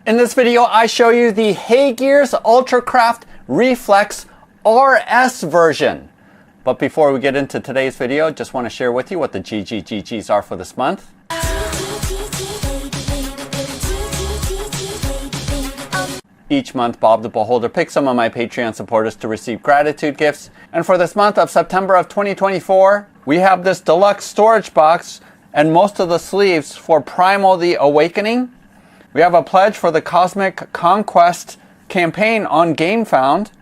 In this video, I show you the HeyGears UltraCraft Reflex RS version. But before we get into today's video, just want to share with you what the GGGGs are for this month. Each month, Bob the Beholder picks some of my Patreon supporters to receive gratitude gifts. And for this month of September of 2024, we have this deluxe storage box and most of the sleeves for Primal the Awakening. We have a pledge for the Cosmic Conquest campaign on GameFound.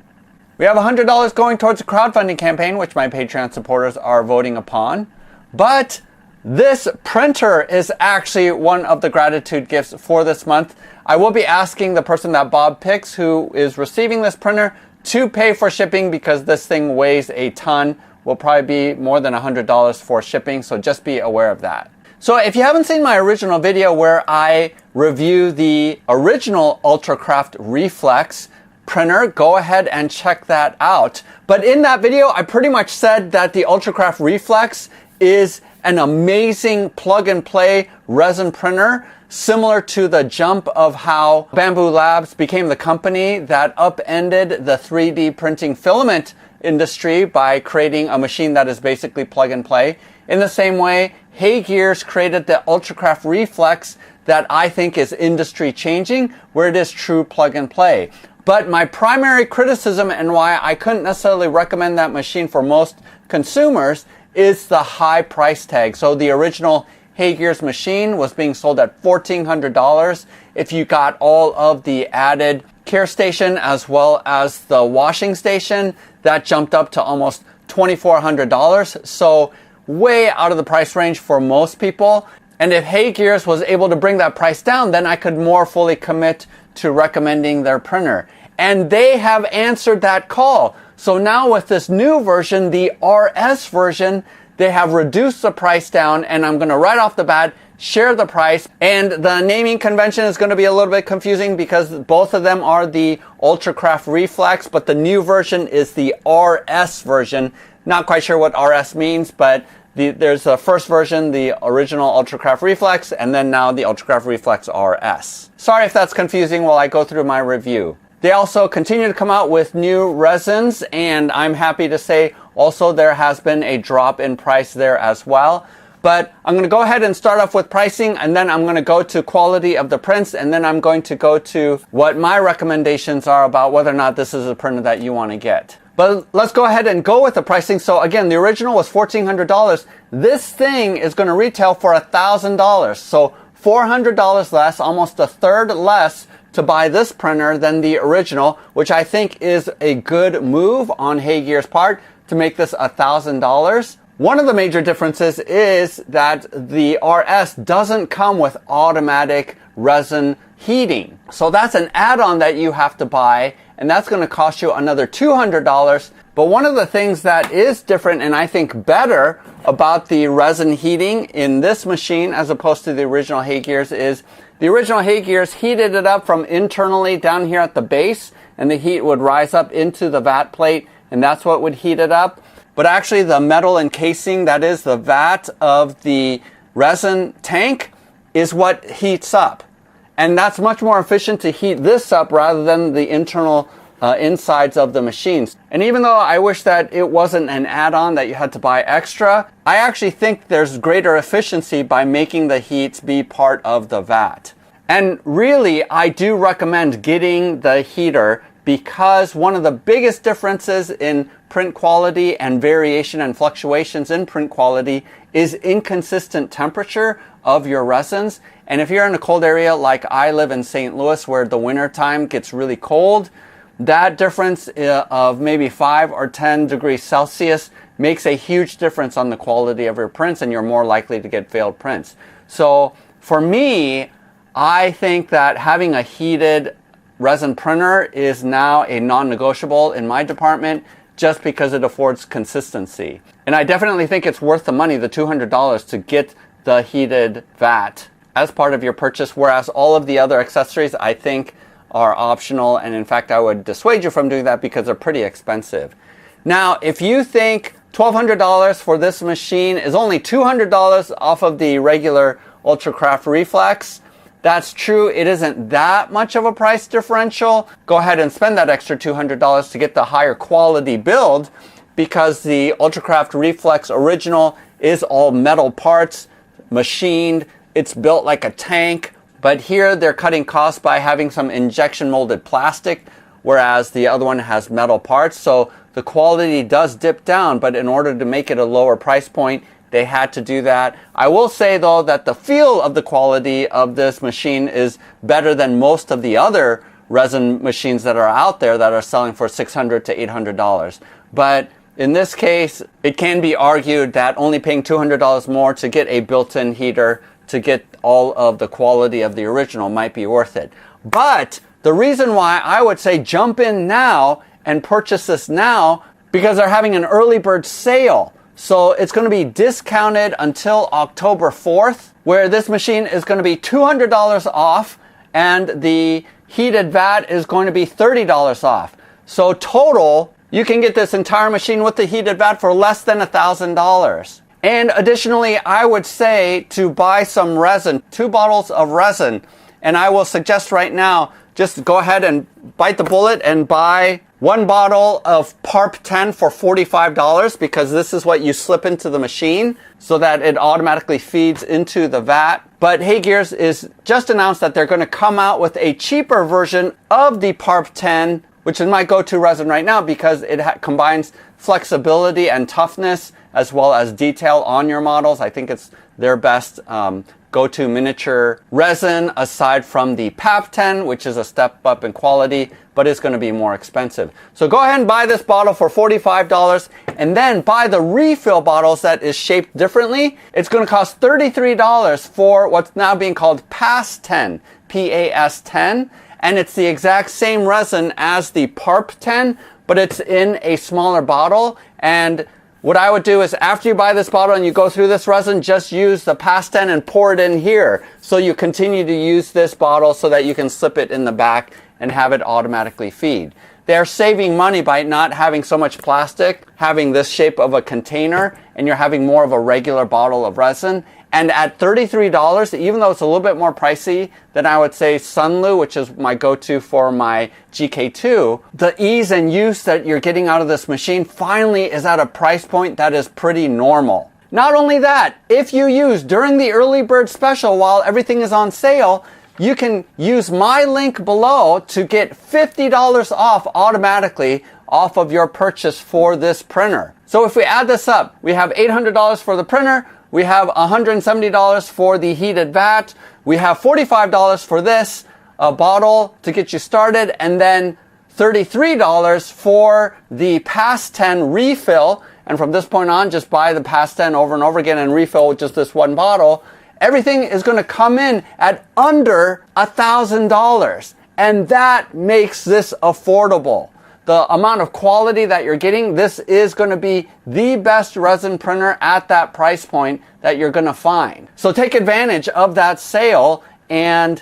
We have $100 going towards a crowdfunding campaign, which my Patreon supporters are voting upon. But this printer is actually one of the gratitude gifts for this month. I will be asking the person that Bob picks who is receiving this printer to pay for shipping because this thing weighs a ton. Will probably be more than $100 for shipping, so just be aware of that. So if you haven't seen my original video where I review the original UltraCraft Reflex printer, go ahead and check that out. But in that video, I pretty much said that the UltraCraft Reflex is an amazing plug-and-play resin printer, similar to the jump of how Bamboo Labs became the company that upended the 3D printing filament industry by creating a machine that is basically plug-and-play. In the same way, HeyGears created the UltraCraft Reflex that I think is industry changing, where it is true plug and play. But my primary criticism and why I couldn't necessarily recommend that machine for most consumers is the high price tag. So the original HeyGears machine was being sold at $1,400. If you got all of the added care station as well as the washing station, that jumped up to almost $2,400. So way out of the price range for most people. And if HeyGears was able to bring that price down, then I could more fully commit to recommending their printer. And they have answered that call. So now with this new version, the RS version, they have reduced the price down, and I'm going to right off the bat share the price. And the naming convention is going to be a little bit confusing because both of them are the UltraCraft Reflex, but the new version is the RS version. Not quite sure what RS means, but there's the first version, the original UltraCraft Reflex, and then now the UltraCraft Reflex RS. Sorry if that's confusing while I go through my review. They also continue to come out with new resins, and I'm happy to say also there has been a drop in price there as well. But I'm going to go ahead and start off with pricing, and then I'm going to go to quality of the prints, and then I'm going to go to what my recommendations are about whether or not this is a printer that you want to get. But let's go ahead and go with the pricing. So again, the original was $1,400. This thing is going to retail for $1,000. So $400 less, almost a third less to buy this printer than the original, which I think is a good move on HeyGears' part to make this $1,000. One of the major differences is that the RS doesn't come with automatic resin heating. So that's an add-on that you have to buy, and that's going to cost you another $200. But one of the things that is different and I think better about the resin heating in this machine as opposed to the original HeyGears is the original HeyGears heated it up from internally down here at the base, and the heat would rise up into the vat plate, and that's what would heat it up. But actually the metal encasing, that is the vat of the resin tank, is what heats up. And that's much more efficient to heat this up rather than the internal insides of the machines. And even though I wish that it wasn't an add-on that you had to buy extra, I actually think there's greater efficiency by making the heats be part of the vat. And really, I do recommend getting the heater because one of the biggest differences in print quality and variation and fluctuations in print quality is inconsistent temperature of your resins. And if you're in a cold area like I live in St. Louis where the winter time gets really cold, that difference of maybe 5 or 10 degrees Celsius makes a huge difference on the quality of your prints, and you're more likely to get failed prints. So for me, I think that having a heated resin printer is now a non-negotiable in my department just because it affords consistency. And I definitely think it's worth the money, the $200, to get the heated vat as part of your purchase, whereas all of the other accessories I think are optional, and in fact I would dissuade you from doing that because they're pretty expensive. Now, if you think $1,200 for this machine is only $200 off of the regular UltraCraft Reflex, that's true, it isn't that much of a price differential. Go ahead and spend that extra $200 to get the higher quality build, because the UltraCraft Reflex Original is all metal parts, machined. It's built like a tank, but here they're cutting costs by having some injection molded plastic, whereas the other one has metal parts. So the quality does dip down, but in order to make it a lower price point, they had to do that. I will say though that the feel of the quality of this machine is better than most of the other resin machines that are out there that are selling for $600 to $800. But in this case, it can be argued that only paying $200 more to get a built-in heater to get all of the quality of the original might be worth it. But the reason why I would say jump in now and purchase this now, because they're having an early bird sale. So it's going to be discounted until October 4th, where this machine is going to be $200 off and the heated vat is going to be $30 off. So total, you can get this entire machine with the heated vat for less than $1,000. And additionally, I would say to buy some resin, 2 bottles of resin. And I will suggest right now, just go ahead and bite the bullet and buy 1 bottle of PARP 10 for $45, because this is what you slip into the machine so that it automatically feeds into the vat. But HeyGears is just announced that they're going to come out with a cheaper version of the PARP 10, which is my go-to resin right now because it combines flexibility and toughness as well as detail on your models. I think it's their best go-to miniature resin aside from the PAP 10, which is a step up in quality, but it's going to be more expensive. So go ahead and buy this bottle for $45 and then buy the refill bottles that is shaped differently. It's going to cost $33 for what's now being called PAS 10, PAS 10. And it's the exact same resin as the PARP 10, but it's in a smaller bottle. And what I would do is after you buy this bottle and you go through this resin, just use the PAS 10 and pour it in here. So you continue to use this bottle so that you can slip it in the back and have it automatically feed. They're saving money by not having so much plastic, having this shape of a container, and you're having more of a regular bottle of resin. And at $33, even though it's a little bit more pricey than I would say Sunlu, which is my go-to for my GK2, the ease and use that you're getting out of this machine finally is at a price point that is pretty normal. Not only that, if you use during the early bird special while everything is on sale, you can use my link below to get $50 off automatically off of your purchase for this printer. So if we add this up, we have $800 for the printer, we have $170 for the heated vat, we have $45 for this bottle to get you started, and then $33 for the PAS 10 refill. And from this point on, just buy the PAS 10 over and over again and refill with just this 1 bottle. Everything is going to come in at under $1,000. And that makes this affordable. The amount of quality that you're getting, this is going to be the best resin printer at that price point that you're going to find. So take advantage of that sale, and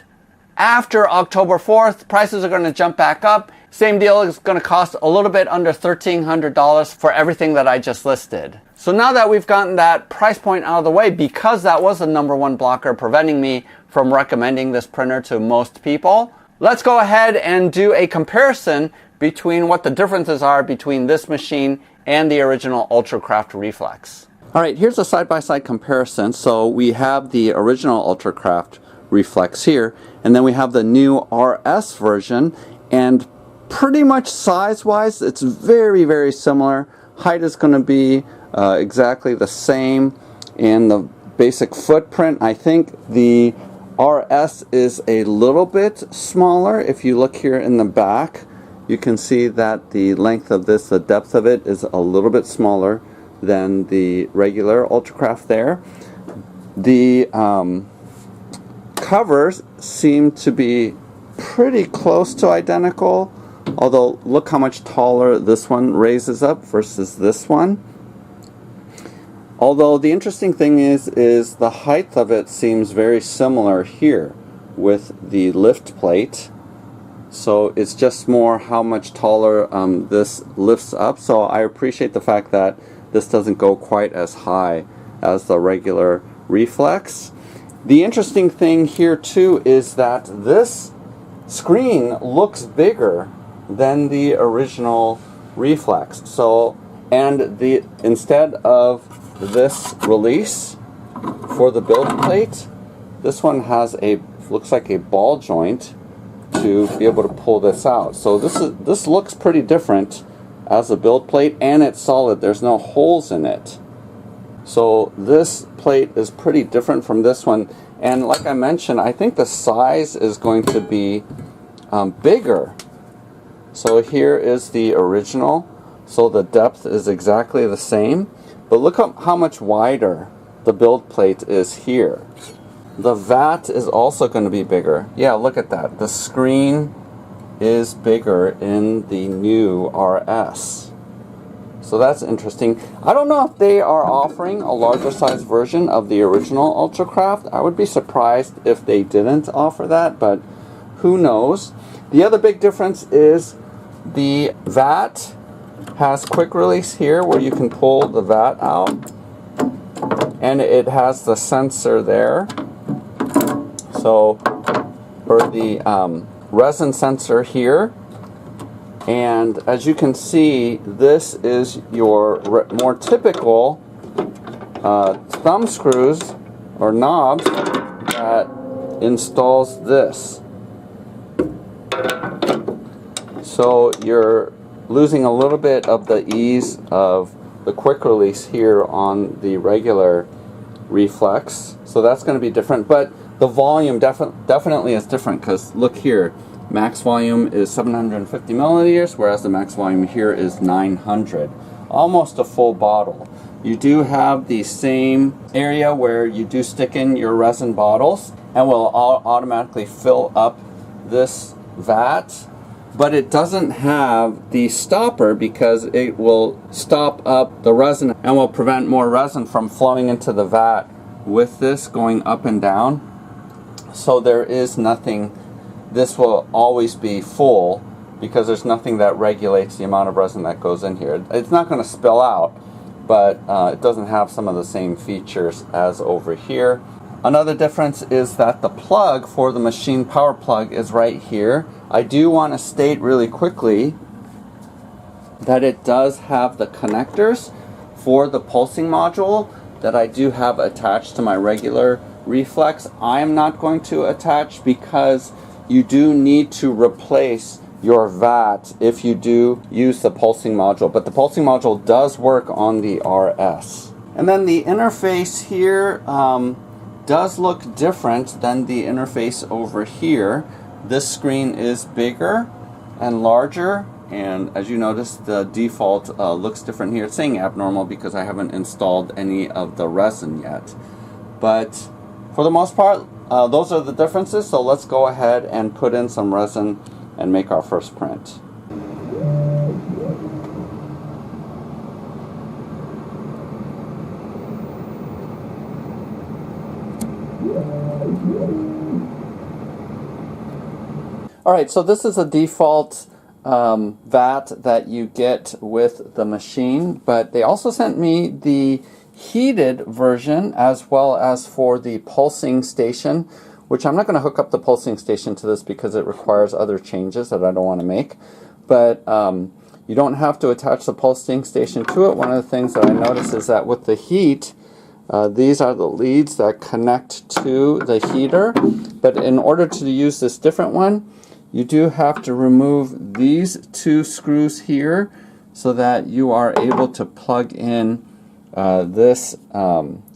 after October 4th, prices are going to jump back up. Same deal is going to cost a little bit under $1,300 for everything that I just listed. So now that we've gotten that price point out of the way, because that was the #1 blocker preventing me from recommending this printer to most people, let's go ahead and do a comparison between what the differences are between this machine and the original UltraCraft Reflex. All right, here's a side-by-side comparison. So we have the original UltraCraft Reflex here, and then we have the new RS version, and pretty much size-wise, it's very, very similar. Height is going to be exactly the same, and the basic footprint, I think the RS is a little bit smaller. If you look here in the back, you can see that the length of this, the depth of it, is a little bit smaller than the regular UltraCraft there. The covers seem to be pretty close to identical, although look how much taller this one raises up versus this one. Although the interesting thing is the height of it seems very similar here with the lift plate. So it's just more how much taller this lifts up. So I appreciate the fact that this doesn't go quite as high as the regular Reflex. The interesting thing here too is that this screen looks bigger than the original Reflex. So, and instead of this release for the build plate, this one has looks like a ball joint to be able to pull this out. So this looks pretty different as a build plate, and it's solid. There's no holes in it. So this plate is pretty different from this one. And like I mentioned, I think the size is going to be bigger. So here is the original. So the depth is exactly the same. But look how much wider the build plate is here. The vat is also going to be bigger. Yeah, look at that. The screen is bigger in the new RS. So that's interesting. I don't know if they are offering a larger size version of the original UltraCraft. I would be surprised if they didn't offer that, but who knows. The other big difference is the vat has quick release here where you can pull the vat out, and it has the sensor there. So, or the resin sensor here. And as you can see, this is your more typical thumb screws or knobs that installs this. So you're losing a little bit of the ease of the quick release here on the regular Reflex. So that's going to be different, but the volume definitely is different, because look here, max volume is 750 milliliters, whereas the max volume here is 900. Almost a full bottle. You do have the same area where you do stick in your resin bottles and will automatically fill up this vat, but it doesn't have the stopper because it will stop up the resin and will prevent more resin from flowing into the vat with this going up and down. So there is nothing, this will always be full because there's nothing that regulates the amount of resin that goes in here. It's not going to spill out, but it doesn't have some of the same features as over here. Another difference is that the plug for the machine power plug is right here. I do want to state really quickly that it does have the connectors for the pulsing module that I do have attached to my regular Reflex. I am not going to attach because you do need to replace your vat if you do use the pulsing module, but the pulsing module does work on the RS. And then the interface here does look different than the interface over here. This screen is bigger and larger, and as you notice, the default looks different here. It's saying abnormal because I haven't installed any of the resin yet, but for the most part, those are the differences. So let's go ahead and put in some resin and make our first print. Alright, so this is a default vat that you get with the machine, but they also sent me the heated version as well as for the pulsing station, which I'm not going to hook up the pulsing station to this because it requires other changes that I don't want to make. But you don't have to attach the pulsing station to it. One of the things that I noticed is that with the heat, these are the leads that connect to the heater. But in order to use this different one, you do have to remove these two screws here so that you are able to plug in this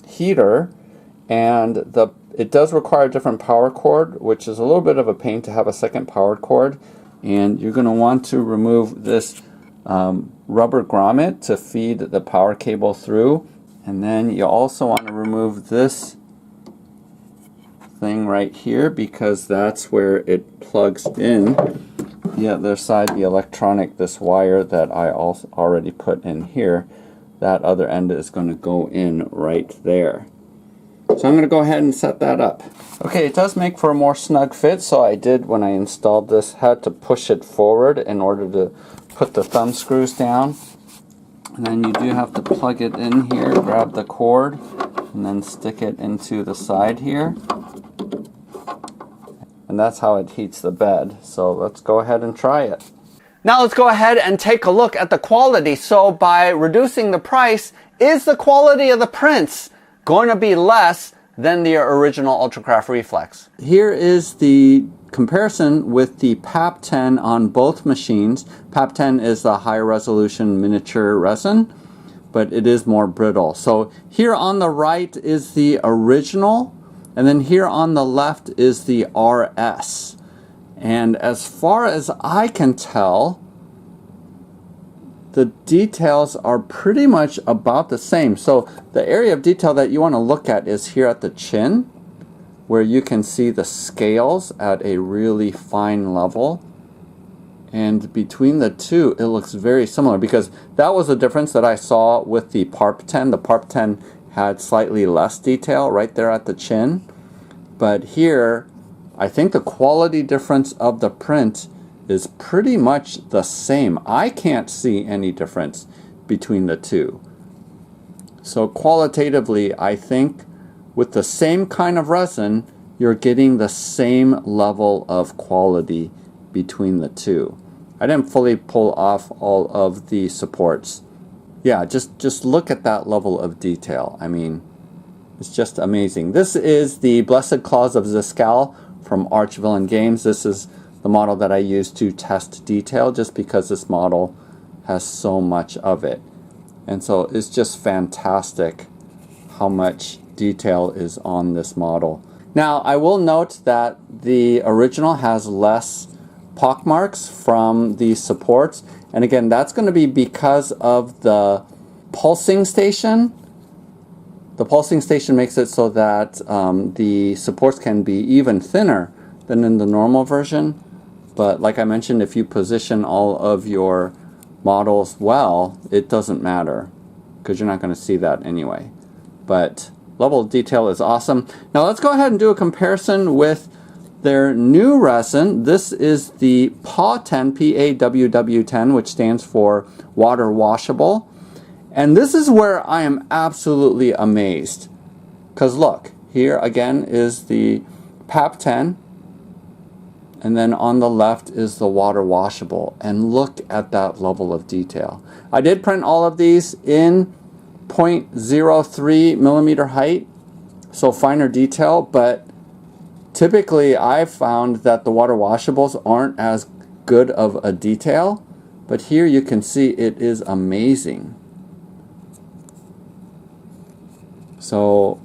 heater, and it does require a different power cord, which is a little bit of a pain to have a second power cord. And you're going to want to remove this rubber grommet to feed the power cable through, and then you also want to remove this thing right here because that's where it plugs in. The other side, the electronic, this wire that I also already put in here, that other end is going to go in right there. So I'm going to go ahead and set that up. Okay, it does make for a more snug fit, so I did, when I installed this, had to push it forward in order to put the thumb screws down. And then you do have to plug it in here, grab the cord, and then stick it into the side here. And that's how it heats the bed. So let's go ahead and try it. Now let's go ahead and take a look at the quality. So by reducing the price, is the quality of the prints going to be less than the original UltraCraft Reflex? Here is the comparison with the PAP 10 on both machines. PAP 10 is the high resolution miniature resin, but it is more brittle. So here on the right is the original, and then here on the left is the RS. And as far as I can tell, the details are pretty much about the same. So the area of detail that you want to look at is here at the chin, where you can see the scales at a really fine level. And between the two, it looks very similar, because that was the difference that I saw with the PARP 10. The PARP 10 had slightly less detail right there at the chin. But here, I think the quality difference of the print is pretty much the same. I can't see any difference between the two. So qualitatively, I think with the same kind of resin, you're getting the same level of quality between the two. I didn't fully pull off all of the supports. Yeah, just look at that level of detail. I mean, it's just amazing. This is the Blessed Claws of Zescal from Archvillain Games. This is the model that I use to test detail, just because this model has so much of it. And so it's just fantastic how much detail is on this model. Now, I will note that the original has less pockmarks from the supports. And again, that's going to be because of the pulsing station. The pulsing station makes it so that the supports can be even thinner than in the normal version. But like I mentioned, if you position all of your models well, it doesn't matter, because you're not going to see that anyway. But level of detail is awesome. Now let's go ahead and do a comparison with their new resin. This is the PAW10, PAWW10, which stands for water washable. And this is where I am absolutely amazed. Because look, here again is the PAP 10. And then on the left is the water washable. And look at that level of detail. I did print all of these in 0.03 millimeter height, so finer detail, but typically I've found that the water washables aren't as good of a detail, but here you can see it is amazing. So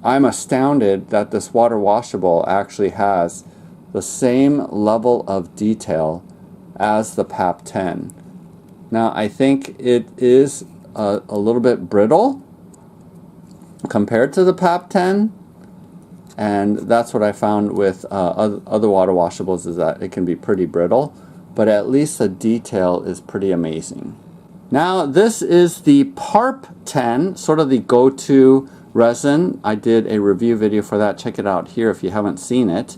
I'm astounded that this water washable actually has the same level of detail as the PAP 10. Now I think it is a little bit brittle compared to the PAP 10, and that's what I found with other water washables, is that it can be pretty brittle, but at least the detail is pretty amazing. Now this is the PARP 10, sort of the go-to resin. I did a review video for that. Check it out here if you haven't seen it.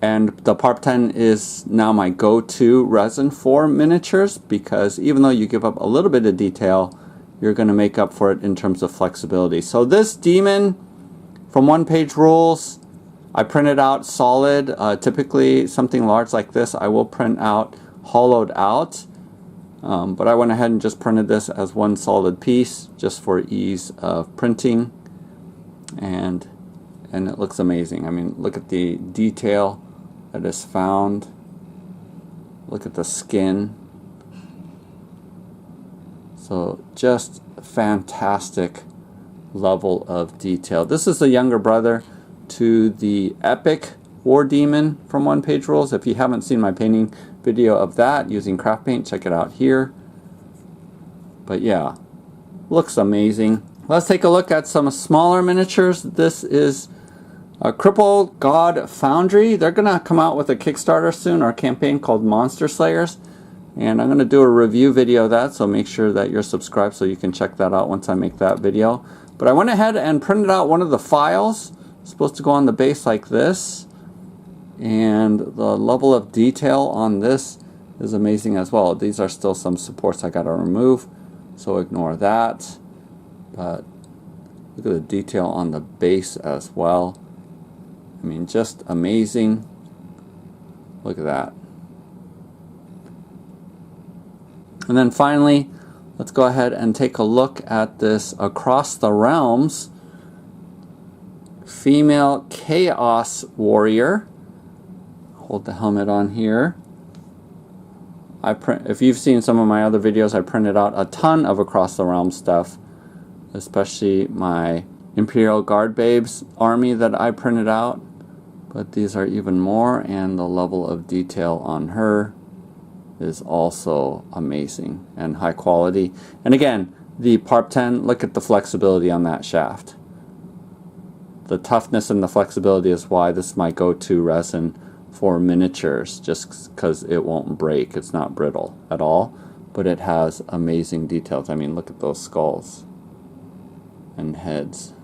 And the PARP 10 is now my go-to resin for miniatures, because even though you give up a little bit of detail, you're going to make up for it in terms of flexibility. So this demon from One Page Rules, I printed out solid. Typically something large like this I will print out hollowed out, but I went ahead and just printed this as one solid piece just for ease of printing, and it looks amazing. I mean, look at the detail that is found. Look at the skin. So just fantastic level of detail. This is the younger brother to the Epic War Demon from One Page Rules. If you haven't seen my painting video of that using craft paint, check it out here. But yeah, looks amazing. Let's take a look at some smaller miniatures. This is a Cripple God Foundry. They're gonna come out with a Kickstarter soon, or a campaign called Monster Slayers. And I'm going to do a review video of that, so make sure that you're subscribed so you can check that out once I make that video. But I went ahead and printed out one of the files. It's supposed to go on the base like this. And the level of detail on this is amazing as well. These are still some supports I got to remove, so ignore that. But Look at the detail on the base as well. I mean, just amazing. Look at that. And then finally, let's go ahead and take a look at this Across the Realms female Chaos Warrior. Hold the helmet on here. If you've seen some of my other videos, I printed out a ton of Across the Realms stuff, especially my Imperial Guard Babes army that I printed out. But these are even more, and the level of detail on her is also amazing and high quality. And again, the PARP 10, look at the flexibility on that shaft. The toughness and the flexibility is why this is my go-to resin for miniatures, just because it won't break. It's not brittle at all, but it has amazing details. I mean, look at those skulls and heads.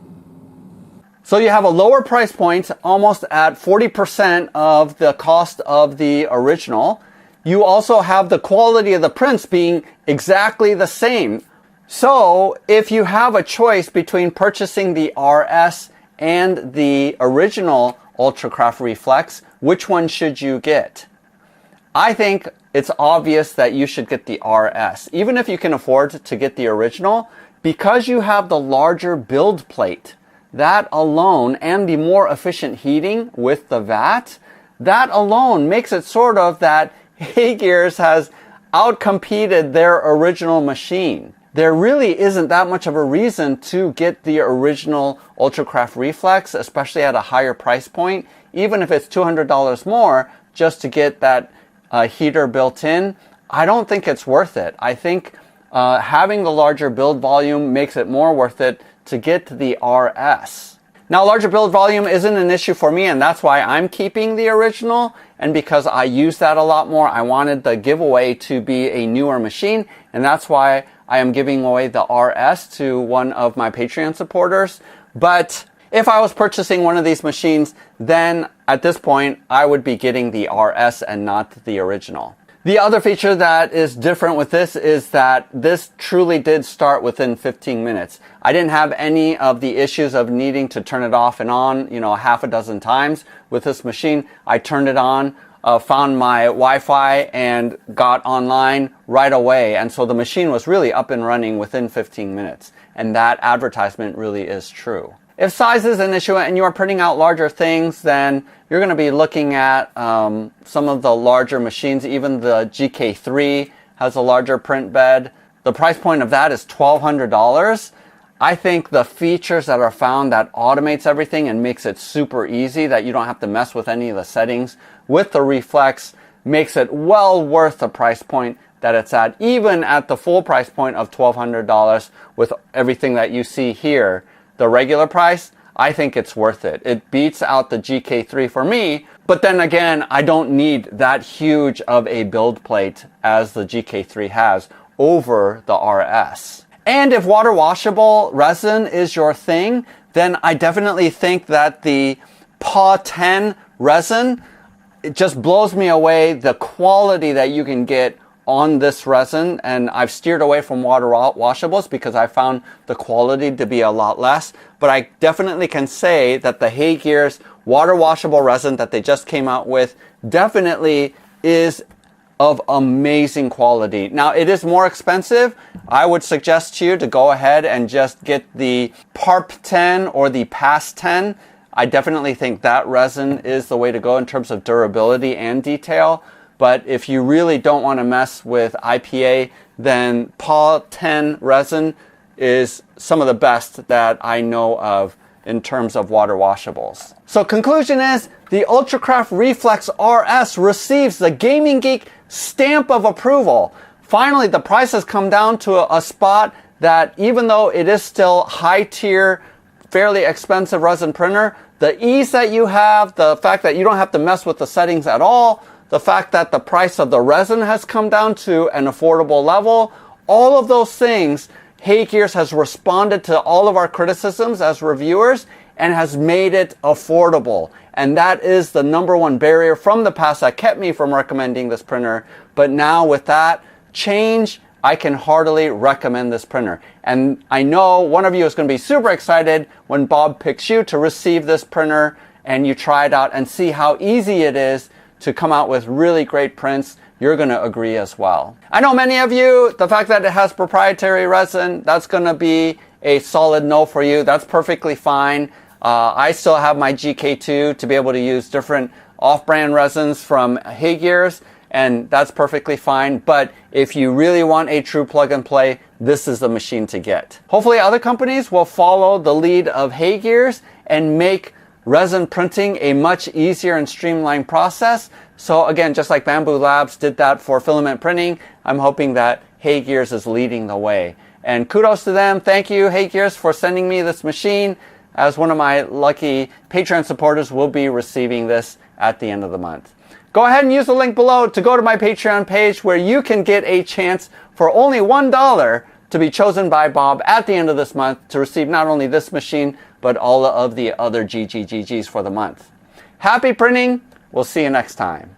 So you have a lower price point, almost at 40% of the cost of the original. You also have the quality of the prints being exactly the same. So if you have a choice between purchasing the RS and the original UltraCraft Reflex, which one should you get? I think it's obvious that you should get the RS, even if you can afford to get the original, because you have the larger build plate. That alone, and the more efficient heating with the vat, that alone makes it sort of that HeyGears has outcompeted their original machine. There really isn't that much of a reason to get the original UltraCraft Reflex, especially at a higher price point, even if it's $200 more just to get that heater built in. I don't think it's worth it. I think having the larger build volume makes it more worth it to get the RS. Now, larger build volume isn't an issue for me, and that's why I'm keeping the original. And because I use that a lot more, I wanted the giveaway to be a newer machine, and that's why I am giving away the RS to one of my Patreon supporters. But if I was purchasing one of these machines, then at this point, I would be getting the RS and not the original. The other feature that is different with this is that this truly did start within 15 minutes. I didn't have any of the issues of needing to turn it off and on, half a dozen times with this machine. I turned it on, found my Wi-Fi, and got online right away. And so the machine was really up and running within 15 minutes. And that advertisement really is true. If size is an issue and you are printing out larger things, then you're going to be looking at some of the larger machines. Even the GK3 has a larger print bed. The price point of that is $1,200. I think the features that are found that automates everything and makes it super easy, that you don't have to mess with any of the settings with the Reflex, makes it well worth the price point that it's at, even at the full price point of $1,200 with everything that you see here. The regular price, I think it's worth it. It beats out the GK3 for me, but then again, I don't need that huge of a build plate as the GK3 has over the RS. And if water washable resin is your thing, then I definitely think that the PAW 10 resin, it just blows me away, the quality that you can get on this resin. And I've steered away from water washables because I found the quality to be a lot less. But I definitely can say that the HeyGears water washable resin that they just came out with definitely is of amazing quality. Now, it is more expensive. I would suggest to you to go ahead and just get the PARP 10 or the PAS 10. I definitely think that resin is the way to go in terms of durability and detail. But if you really don't want to mess with IPA, then PAW 10 resin is some of the best that I know of in terms of water washables. So conclusion is, the UltraCraft Reflex RS receives the Gaming Geek stamp of approval. Finally, the price has come down to a spot that, even though it is still high tier, fairly expensive resin printer, the ease that you have, the fact that you don't have to mess with the settings at all, the fact that the price of the resin has come down to an affordable level, all of those things, HeyGears has responded to all of our criticisms as reviewers and has made it affordable. And that is the #1 barrier from the past that kept me from recommending this printer. But now with that change, I can heartily recommend this printer. And I know one of you is going to be super excited when Bob picks you to receive this printer and you try it out and see how easy it is to come out with really great prints. You're going to agree as well. I know many of you, the fact that it has proprietary resin, that's going to be a solid no for you. That's perfectly fine. I still have my GK2 to be able to use different off-brand resins from HeyGears, and that's perfectly fine. But if you really want a true plug and play, this is the machine to get. Hopefully other companies will follow the lead of HeyGears and make resin printing a much easier and streamlined process. So again, just like Bamboo Labs did that for filament printing, I'm hoping that HeyGears is leading the way. And kudos to them. Thank you, HeyGears, for sending me this machine. As one of my lucky Patreon supporters, will be receiving this at the end of the month. Go ahead and use the link below to go to my Patreon page where you can get a chance for only $1 to be chosen by Bob at the end of this month to receive not only this machine, but all of the other GGGGs for the month. Happy printing. We'll see you next time.